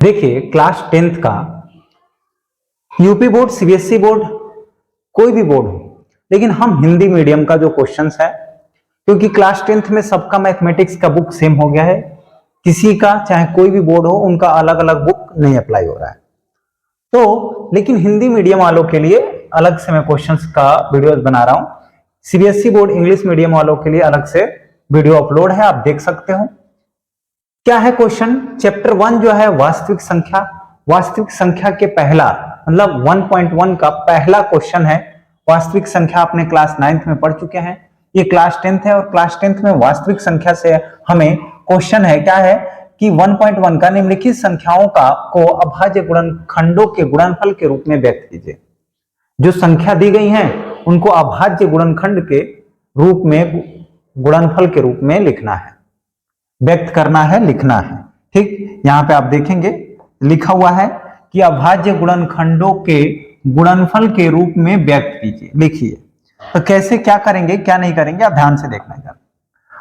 देखिए class 10th का UP board, CBSE board, कोई भी बोर्ड हो, लेकिन हम हिंदी मीडियम का जो क्वेश्चंस है, क्योंकि क्लास 10th में सबका मैथमेटिक्स का बुक सेम हो गया है, किसी का चाहे कोई भी बोर्ड हो उनका अलग अलग बुक नहीं अप्लाई हो रहा है। तो लेकिन हिंदी मीडियम वालों के लिए अलग से मैं क्वेश्चंस का वीडियो बना रहा हूं। सीबीएसई बोर्ड इंग्लिश मीडियम वालों के लिए अलग से वीडियो अपलोड है, आप देख सकते हो। क्या है क्वेश्चन? चैप्टर 1 जो है वास्तविक संख्या, वास्तविक संख्या के पहला मतलब 1.1 का पहला क्वेश्चन है। वास्तविक संख्या अपने क्लास 9th में पढ़ चुके हैं, ये क्लास 10th है और क्लास 10th में वास्तविक संख्या से हमें क्वेश्चन है, क्या है कि 1.1 का निम्नलिखित संख्याओं का को अभाज्य गुणनखंडों के गुणनफल के रूप में व्यक्त कीजिए। जो संख्या दी गई है उनको अभाज्य गुणनखंड के रूप में, गुणनफल के रूप में लिखना है, व्यक्त करना है, लिखना है। ठीक, यहां पे आप देखेंगे लिखा हुआ है कि अभाज्य गुणनखंडों के गुणनफल के रूप में व्यक्त कीजिए। लिखिए तो कैसे, क्या करेंगे क्या नहीं करेंगे, आप ध्यान से देखना है।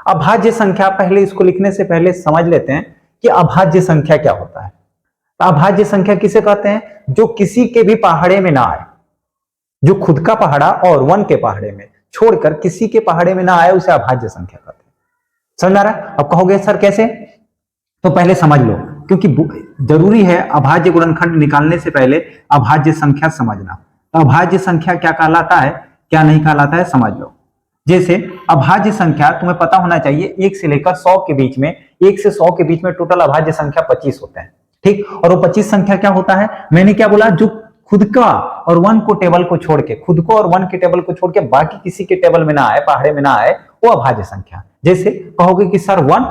अभाज्य संख्या, पहले इसको लिखने से पहले समझ लेते हैं कि अभाज्य संख्या क्या होता है। तो अभाज्य संख्या किसे कहते हैं? जो किसी के भी पहाड़े में ना आए, जो खुद का पहाड़ा और 1 के पहाड़े में छोड़कर किसी के पहाड़े में ना आए, उसे अभाज्य संख्या कहते हैं। समझ आ रहा है? अब कहोगे सर कैसे, तो पहले समझ लो, क्योंकि जरूरी है अभाज्य गुणनखंड निकालने से पहले अभाज्य संख्या समझना। तो अभाज्य संख्या क्या कहलाता है, क्या नहीं कहलाता है, समझ लो। जैसे अभाज्य संख्या तुम्हें पता होना चाहिए 1 से लेकर 100 के बीच में, 1 से 100 के बीच में टोटल अभाज्य संख्या 25 होते हैं। ठीक, और वो 25 संख्या क्या होता है, मैंने क्या बोला, जो खुद का और 1 को टेबल को छोड़ के, खुद को और 1 के टेबल को छोड़ के बाकी किसी के टेबल में ना आए, पहाड़े में ना आए, वो अभाज्य संख्या। जैसे कहोगे कि सर 1,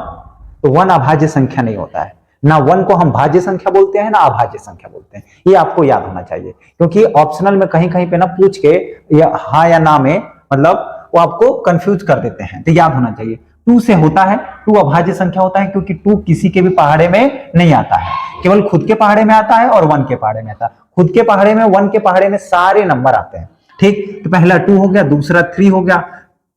तो 1 अभाज्य संख्या नहीं होता है ना। 1 को हम भाज्य संख्या बोलते हैं ना अभाज्य संख्या बोलते हैं, ये आपको याद होना चाहिए, क्योंकि ऑप्शनल में कहीं कहीं पे ना पूछ के या हाँ या ना में मतलब वो आपको कंफ्यूज कर देते हैं, तो याद होना चाहिए। 2 से होता है, 2 अभाज्य संख्या होता है, क्योंकि 2 किसी के भी पहाड़े में नहीं आता है, केवल खुद के पहाड़े में आता है और 1 के पहाड़े में आता है। खुद के पहाड़े में, 1 के पहाड़े में सारे नंबर आते हैं। ठीक, तो पहला 2 हो गया, दूसरा 3 हो गया,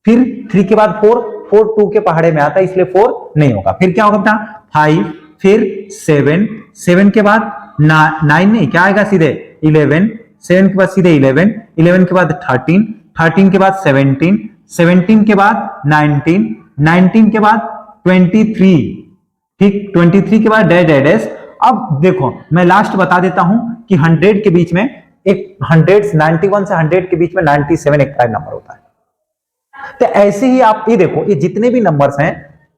फिर 3 के बाद 4, 4 2 के पहाड़े में आता है, इसलिए 4 नहीं होगा। फिर क्या होगा बेटा, 5, फिर 7, 7 के बाद 9 नहीं, क्या आएगा सीधे 11, 7 के बाद सीधे 11, 11 के बाद 13, 13 के बाद 17, 17 के बाद 19, 19 के बाद 23, ठीक, 23 के बाद डैश डैश डैश। अब देखो मैं लास्ट बता देता हूं कि 100 के बीच में एक 91 से 100 के बीच में 97 एक प्राइम नंबर होता है। तो ऐसे ही आप ये देखो, ये जितने भी नंबर्स हैं,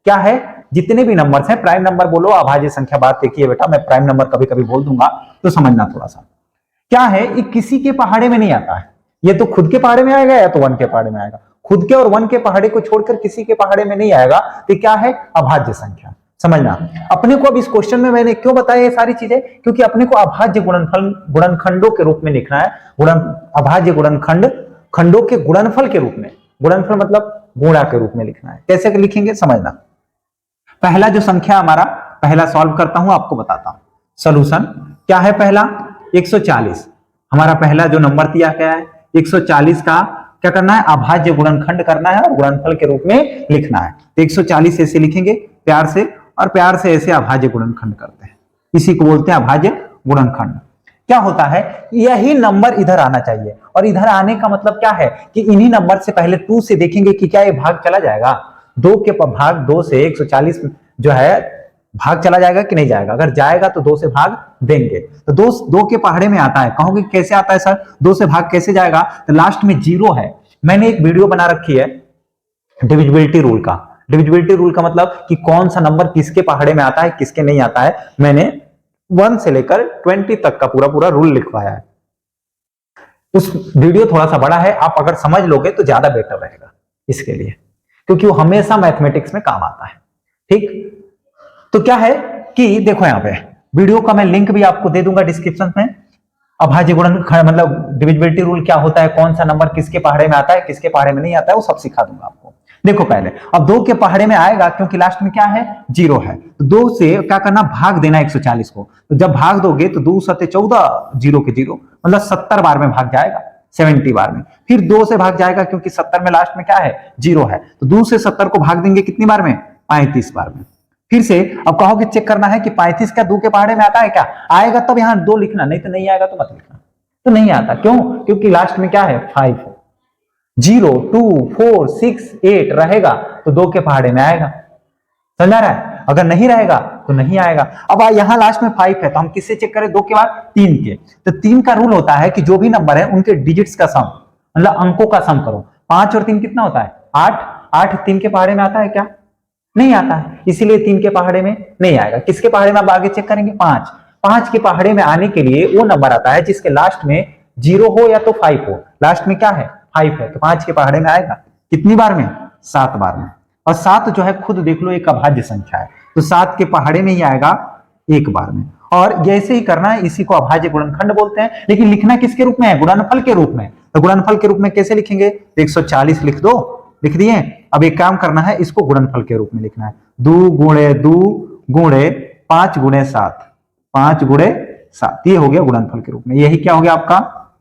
क्या है, जितने भी नंबर्स हैं, प्राइम नंबर बोलो अभाज्य संख्या, बात देखिए बेटा, मैं प्राइम नंबर कभी कभी बोल दूंगा तो समझना थोड़ा सा। क्या है, ये किसी के पहाड़े में नहीं आता है, ये तो खुद के पहाड़े में आएगा या तो 1 के पहाड़े में आएगा। खुद के और 1 के पहाड़े को छोड़कर किसी के पहाड़े में नहीं आएगा, तो क्या है, अभाज्य संख्या। समझना अपने को। अब इस क्वेश्चन में मैंने क्यों बताया ये सारी चीजें, क्योंकि अपने को अभाज्य गुणनखंडों के रूप में लिखना है, अभाज्य गुणनखंड खंडों के गुणनफल के रूप में, गुणनफल मतलब गुणा के रूप में लिखना है। कैसे लिखेंगे समझना। पहला जो संख्या हमारा, पहला सॉल्व करता हूं, आपको बताता हूं सॉल्यूशन। क्या है पहला, 140 हमारा पहला जो नंबर दिया गया है। 140 का क्या करना है, अभाज्य गुणनखंड करना है और गुणनफल के रूप में लिखना है। तो 140 ऐसे लिखेंगे प्यार से, और प्यार से ऐसे अभाज्य गुणनखंड करते हैं, इसी को बोलते हैं अभाज्य गुणनखंड। क्या होता है, यही नंबर इधर आना चाहिए, और इधर आने का मतलब क्या है कि इन्हीं नंबर से पहले 2 से देखेंगे कि क्या ये भाग चला जाएगा, 2 के भाग 2 से 140 जो है भाग चला जाएगा कि नहीं जाएगा। अगर जाएगा तो 2 से भाग देंगे, तो 2 के पहाड़े में आता है। कहोगे कैसे आता है सर, 2 से भाग कैसे जाएगा, तो लास्ट में 0 है। मैंने एक वीडियो बना रखी है डिविजिबिलिटी रूल का। डिविजिबिलिटी रूल का मतलब कि कौन सा नंबर किसके पहाड़े में आता है, किसके नहीं आता है। मैंने 1 से लेकर 20 तक का पूरा पूरा रूल लिखवाया है। उस वीडियो थोड़ा सा बड़ा है, आप अगर समझ लोगे तो ज्यादा बेटर रहेगा इसके लिए, क्योंकि वो हमेशा मैथमेटिक्स में काम आता है। ठीक, तो क्या है कि देखो यहां पे वीडियो का मैं लिंक भी आपको दे दूंगा डिस्क्रिप्शन में। अभाज्य गुणनखंड मतलब डिविजिबिलिटी रूल क्या होता है, कौन सा नंबर किसके पहाड़े में आता है, किसके पहाड़े में नहीं आता है, वो सब सिखा दूंगा आपको। देखो पहले, अब 2 के पहाड़े में आएगा क्योंकि लास्ट में क्या है, 0 है, तो 2 से क्या करना, भाग देना 140 को। तो जब भाग दोगे तो 2 7 14, 0 के 0 मतलब 70 बार में भाग जाएगा, 70 बार में। फिर 2 से भाग जाएगा क्योंकि 70 में लास्ट में क्या है, 0 है, तो 2 से 70 को भाग देंगे कितनी बार में, 35 बार में। फिर से अब कहोगे चेक करना है कि 35 क्या 2 के पहाड़े में आता है क्या? आएगा तब यहां 2 लिखना, नहीं तो नहीं आएगा तो मत लिखना। तो नहीं आता, क्यों? क्योंकि लास्ट में क्या है? 5 है। 0 2 4 6 8 रहेगा तो 2 के पहाड़े में आएगा। समझ आ रहा है? अगर नहीं रहेगा तो नहीं आएगा। अब यहां लास्ट में 5 है तो हम किससे चेक करें? 2 के बाद 3 के। तो 3 का रूल होता है कि जो भी नंबर है उनके डिजिट्स का सम, मतलब अंकों का सम करो। 5 और 3 कितना होता है? 8। 8 3 के पहाड़े में आता है क्या? नहीं आता है, इसीलिए 3 के पहाड़े में नहीं आएगा। किसके पहाड़े में अब आगे चेक करेंगे? 5। 5 के पहाड़े में आने के लिए वो नंबर आता है जिसके लास्ट में 0 हो या तो 5 हो। लास्ट में क्या है? 5 है, तो 5 के पहाड़े में आएगा। कितनी बार में? 7 बार में। और 7 जो है खुद देख लो एक अभाज्य संख्या है, तो 7 के पहाड़े में ही आएगा 1 बार में। और जैसे ही करना है, इसी को अभाज्य गुणनखंड बोलते हैं। लेकिन लिखना किसके रूप में है? गुणनफल के रूप में। तो गुणनफल के रूप में कैसे लिखेंगे? 140 लिख दो, लिख दिए। अब एक काम करना है, इसको गुणनफल के रूप में लिखना है। 2 गुणे 2 गुणे 5 गुणे 7, 5 गुणे 7, ये हो गया गुणनफल के रूप में। यही क्या हो गया? आपका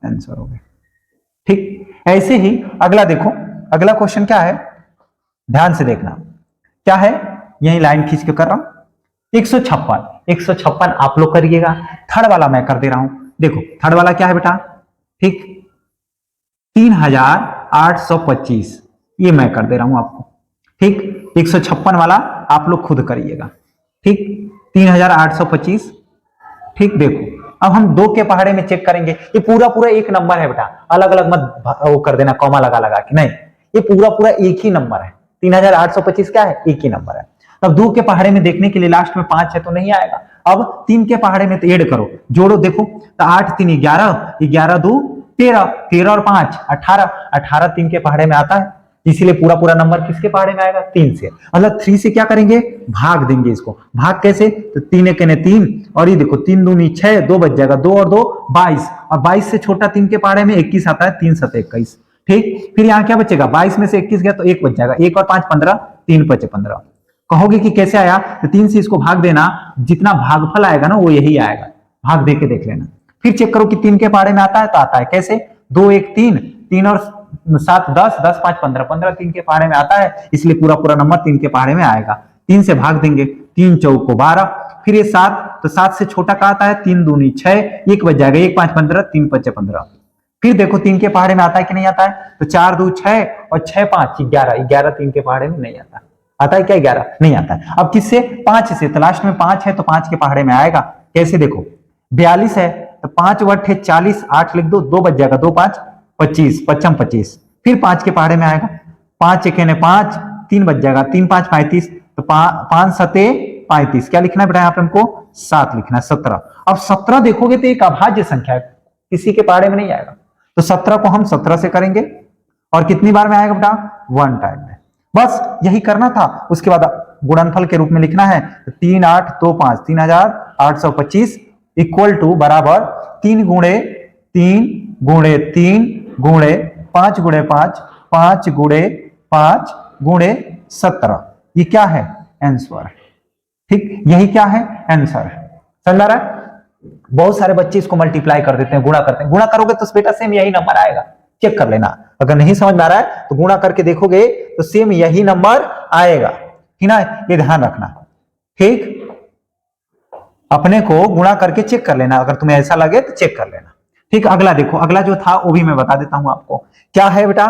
आंसर हो गया। ठीक, ऐसे ही अगला देखो, अगला क्वेश्चन क्या है, ध्यान से देखना क्या है। यही लाइन खींच के कर रहा हूं। 156 आप लोग करिएगा। थर्ड वाला मैं कर दे रहा हूं। देखो थर्ड वाला क्या है बेटा? ठीक, 3825 ये मैं कर दे रहा हूं आपको। ठीक, 156 वाला आप लोग खुद करिएगा। ठीक, 3825। ठीक, देखो अब हम 2 के पहाड़े में चेक करेंगे। ये पूरा पूरा एक नंबर है बेटा, अलग अलग मत वो कर देना कॉमा लगा लगा के, नहीं, ये पूरा पूरा एक ही नंबर है। 3825 क्या है? एक ही नंबर है। अब 2 के पहाड़े में देखने के लिए लास्ट में 5 है तो नहीं आएगा। अब 3 के पहाड़े में तो ऐड करो, जोड़ो, देखो तो 8 3 11, 11 2 13, 13 और 5 18, 18 3 के पहाड़े में आता है। इसीलिए पूरा पूरा नंबर किसके पहाड़े में आएगा? 3 से। मतलब 3 से क्या करेंगे? भाग देंगे इसको। भाग कैसे? तो 3 1 3, और ये देखो 3 दूनी 6, 2 बच जाएगा, 2 और 2 22, और 22 से छोटा 3 के पहाड़े में 21 आता है, 3 7 21। ठीक, फिर यहाँ क्या बचेगा? 22 में से 21 गया तो 1 बच जाएगा, 1 और 5 15, 3 5 15। कहोगे कि कैसे आया? तो 3 से इसको भाग देना, जितना भागफल आएगा ना वो यही आएगा। भाग दे के देख लेना। फिर चेक करो कि 3 के पहाड़े में आता है तो आता है। कैसे? 2 1 3, 3 और 7 10, 10 5 15, 15 3 के पहाड़े में आता है, इसलिए पूरा पूरा नंबर 3 के पहाड़े में आएगा। 3 से भाग देंगे, 3 चौको 12, फिर ये 7, तो 7 से छोटा का आता है, 3 दूनी 6, 1 बच जाएगा, 1 5 15, 3 5 15। फिर देखो 3 के पहाड़े में आता है कि नहीं आता है? तो 4 2 6 और 6 5 11, 11 3 के पहाड़े में नहीं आता। आता है क्या? 11 नहीं आता है। अब किससे? 5 से। तो लास्ट में 5 है तो 5 के पहाड़े में आएगा। कैसे? देखो 42 है तो 5 वट्ठे 40, 8 लिख दो, 2 बच जाएगा, 2 5 25, 55 25। फिर 5 के पहाड़े में आएगा, 5 1 5, 3 बच जाएगा, 3 5 35, तो 5 7 35। क्या लिखना है बेटा? यहाँ पे हमको 7 लिखना है, 17। अब 17 देखोगे तो एक अभाज्य संख्या है, किसी के पहाड़े में नहीं आएगा। तो 17 को हम 17 से करेंगे, और कितनी बार में आएगा बेटा? 1 टाइम में। बस यही करना था। उसके बाद गुणनफल के रूप में लिखना है, 3 8 2 5, 3825 इक्वल टू बराबर 3 गुणे 3 गुणे 3 गुणे 5 गुणे 5, 5 गुणे 5 गुणे 17। ये क्या है? आंसर। ठीक, यही क्या है? आंसर है। समझ आ रहा है? बहुत सारे बच्चे इसको मल्टीप्लाई कर देते हैं, गुणा करते हैं। गुणा करोगे तो बेटा सेम यही नंबर आएगा, चेक कर लेना। अगर नहीं समझ में आ रहा है तो गुणा करके देखोगे तो सेम यही नंबर आएगा, ठीक ना? ये ध्यान रखना। ठीक, अपने को गुणा करके चेक कर लेना, अगर तुम्हें ऐसा लगे तो चेक कर लेना। ठीक, अगला देखो, अगला जो था वो भी मैं बता देता हूं आपको। क्या है बेटा?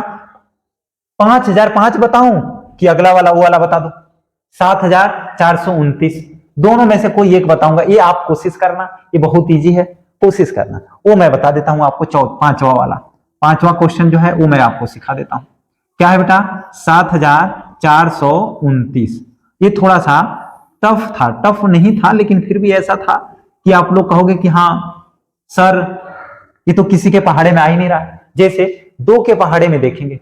5005 बताऊं कि अगला वाला वो वाला बता दो? 7429, दोनों में से कोई एक बताऊंगा। ये आप कोशिश करना, ये बहुत इजी है, कोशिश करना। वो मैं बता देता हूं आपको, 5वां वाला, 5वां क्वेश्चन जो है वो मैं आपको सिखा देता हूं। क्या है बेटा? 7429। ये थोड़ा सा टफ था, टफ नहीं था, लेकिन फिर भी ऐसा था कि आप लोग कहोगे कि हाँ सर ये तो किसी के पहाड़े में आ ही नहीं रहा। जैसे 2 के पहाड़े में देखेंगे।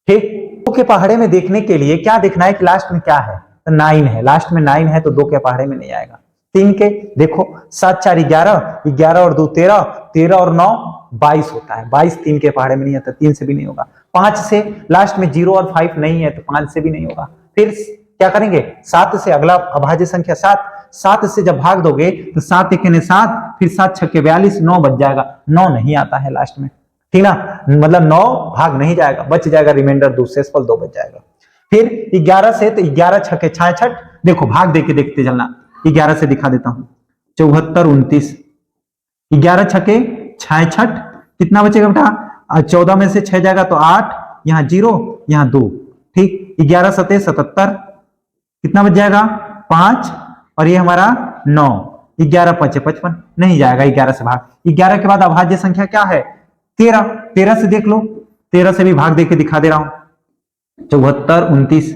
ठीक, 2 के पहाड़े में देखने के लिए क्या देखना है कि लास्ट में क्या है? तो 9 है, लास्ट में 9 है तो 2 के पहाड़े में नहीं आएगा। 3 के देखो, 7 4 11, 11 और 2 13, 13 और 9 22 होता है, 22 3 के पहाड़े में नहीं आता, 3 से भी नहीं होगा। 5 से लास्ट में 0 और 5 नहीं है तो 5 से भी नहीं होगा। फिर क्या करेंगे? 7 से, अगला अभाज्य संख्या 7, 7 से जब भाग दोगे तो 7 1 7, फिर 7 6 42, 9 बच जाएगा, 9 नहीं आता है लास्ट में, ठीक ना? मतलब 9 भाग नहीं जाएगा, बच जाएगा रिमाइंडर 2, शेषफल 2 बच जाएगा। फिर 11 से, तो 11 6 66, देखो भाग देके देखते चलना। 11 से दिखा देता हूं, 74 29, 11 छके 66, कितना बचेगा बेटा 14 में से 6 जाएगा तो 8, यहाँ 0 यहाँ 2, ठीक। 11 सते 77, कितना बच जाएगा 5, और ये हमारा 9, 11 पचे 55, नहीं जाएगा 11 से भाग। 11 के बाद अभाज्य संख्या क्या है 13, 13 से देख लो, 13 से भी भाग देके दिखा दे रहा हूं। 74 29,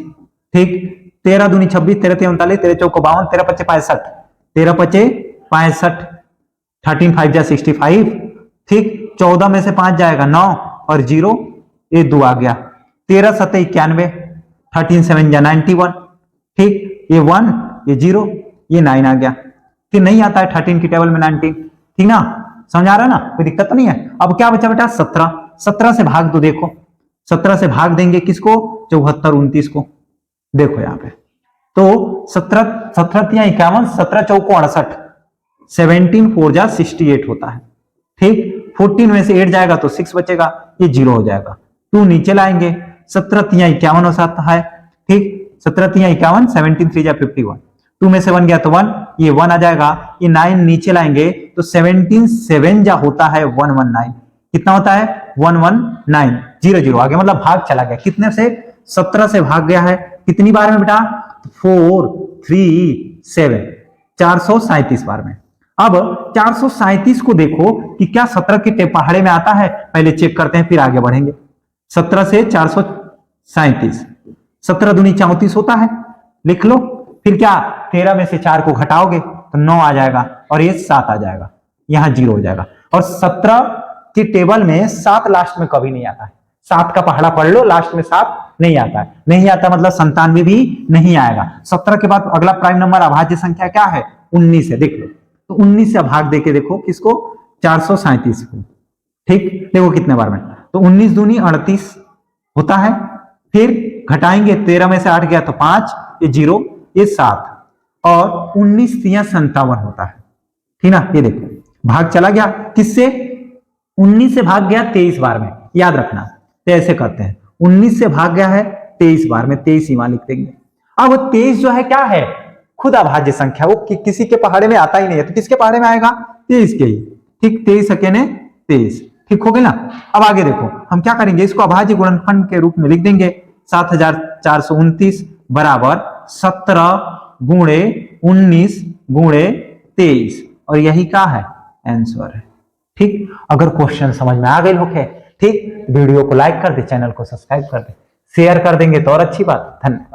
ठीक। 13 दूनी 26, 13 3 39, 13 चौको 52, 13 पचे 65, 13 पचे 65, 13 5 जा 65, ठीक। 14 में से 5 जाएगा 9 और 0, ये 2 आ गया। 13 सते 91, 13 7 जा 91, ठीक। ये 1, ये 0, ये 9 आ गया। फिर नहीं आता है 13 की टेबल में 19, ठीक ना, समझ आ रहा है ना, कोई दिक्कत तो नहीं है। अब क्या बचा बेटा 17, 17 से भाग दो, देखो 17 से भाग देंगे किसको 74 29 को, देखो यहाँ पे तो 17 17 तिया 51, 17 चौको 68, 17 4 जा 68 होता है, ठीक। 14 में से 8 जाएगा तो 6 बचेगा, ये 0 हो जाएगा। 2 नीचे लाएंगे, 17 तिया 51 हो सकता है, ठीक। 17 तिया 51, 17 3 जा 51, 2 में से 1 गया तो 1, ये 1 आ जाएगा। ये 9 नीचे लाएंगे तो 17 7 जा होता है 119, कितना होता है 119, 0 0 आ गया, मतलब भाग चला गया। कितने से 17 से भाग गया है, कितनी बार में बेटा 4 3 7, 437 बार में। अब 437 को देखो कि क्या 17 के पहाड़े में आता है, पहले चेक करते हैं फिर आगे बढ़ेंगे। 17 से 437, 17 दूनी 34 होता है, लिख लो। फिर क्या 13 में से 4 को घटाओगे तो 9 आ जाएगा, और ये 7 आ जाएगा, यहां 0 हो जाएगा। और 17 की टेबल में 7 लास्ट में कभी नहीं आता है, 7 का पहाड़ा पढ़ लो, लास्ट में 7 नहीं आता है, नहीं आता मतलब 97 भी नहीं आएगा। 17 के बाद अगला प्राइम नंबर अभाज्य संख्या क्या है 19 है, देख लो तो 19 से भाग देके देखो किसको 437 को, ठीक। देखो कितने बार में, तो 19 दूनी 38 होता है, फिर घटाएंगे 13 में से 8 गया तो 5, ये 0, ये 7, और 19 तिया 57 होता है, ठीक ना। ये देखो भाग चला गया किससे, 19 से भाग गया 23 बार में, याद रखना। तो ऐसे करते हैं, 19 से भाग गया है 23 बार में, 23 ही वहां लिख देंगे। अब 23 जो है क्या है खुद अभाज्य संख्या, वो किसी के पहाड़े में आता ही नहीं है, तो किसके पहाड़े में आएगा 23 के ही, ठीक। 23 अकेले 23, ठीक हो गया ना। अब आगे देखो हम क्या करेंगे, इसको अभाज्य गुणनफल के रूप में लिख देंगे। 7429 बराबर 17 गुणे 19 गुणे 23, और यही क्या है आंसर है, ठीक। अगर क्वेश्चन समझ में आ गए होके, ठीक, वीडियो को लाइक कर दे, चैनल को सब्सक्राइब कर दे, शेयर कर देंगे तो और अच्छी बात। धन्यवाद।